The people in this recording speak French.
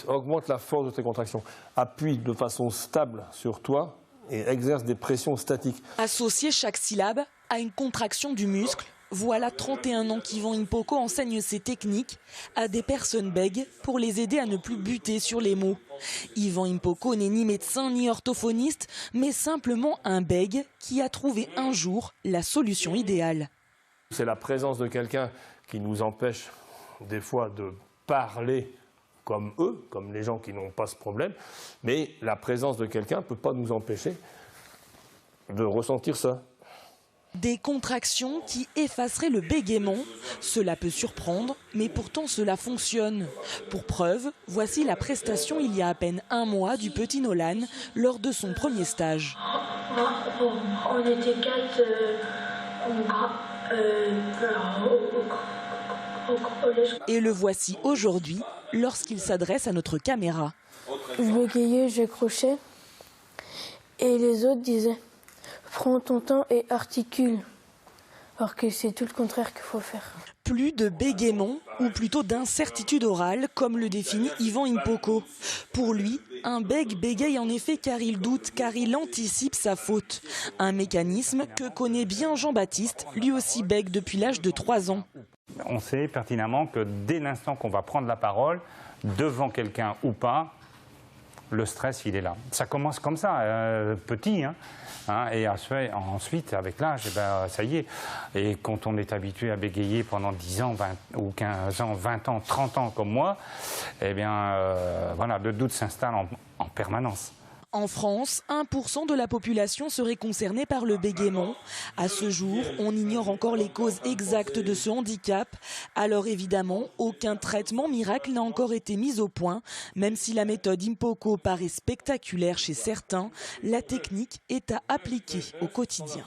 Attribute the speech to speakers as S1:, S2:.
S1: Augmente la force de tes contractions, appuie de façon stable sur toi et exerce des pressions statiques.
S2: Associer chaque syllabe à une contraction du muscle, voilà 31 ans qu'Yvan Mpoko enseigne ces techniques à des personnes bègues pour les aider à ne plus buter sur les mots. Yvan Mpoko n'est ni médecin ni orthophoniste, mais simplement un bègue qui a trouvé un jour la solution idéale.
S1: C'est la présence de quelqu'un qui nous empêche des fois de parler comme eux, comme les gens qui n'ont pas ce problème, mais la présence de quelqu'un ne peut pas nous empêcher de ressentir ça.
S2: Des contractions qui effaceraient le bégaiement. Cela peut surprendre, mais pourtant cela fonctionne. Pour preuve, voici la prestation il y a à peine un mois du petit Nolan lors de son premier stage.
S3: On était 4 au collège.
S2: Et le voici aujourd'hui lorsqu'il s'adresse à notre caméra.
S3: Je bégayais, j'accrochais et les autres disaient « prends ton temps et articule ». Alors que c'est tout le contraire qu'il faut faire.
S2: Plus de bégaiement, ou plutôt d'incertitude orale, comme le définit Yvan Mpoko. Pour lui, un bègue bégaye en effet car il doute, car il anticipe sa faute. Un mécanisme que connaît bien Jean-Baptiste, lui aussi bègue depuis l'âge de 3 ans.
S4: On sait pertinemment que dès l'instant qu'on va prendre la parole, devant quelqu'un ou pas, le stress, il est là. Ça commence comme ça, petit, et ensuite, avec l'âge, ça y est. Et quand on est habitué à bégayer pendant 10 ans, 20, ou 15 ans, 20 ans, 30 ans comme moi, voilà, le doute s'installe en permanence.
S2: En France, 1% de la population serait concernée par le bégaiement. À ce jour, on ignore encore les causes exactes de ce handicap. Alors évidemment, aucun traitement miracle n'a encore été mis au point. Même si la méthode Mpoko paraît spectaculaire chez certains, la technique est à appliquer au quotidien.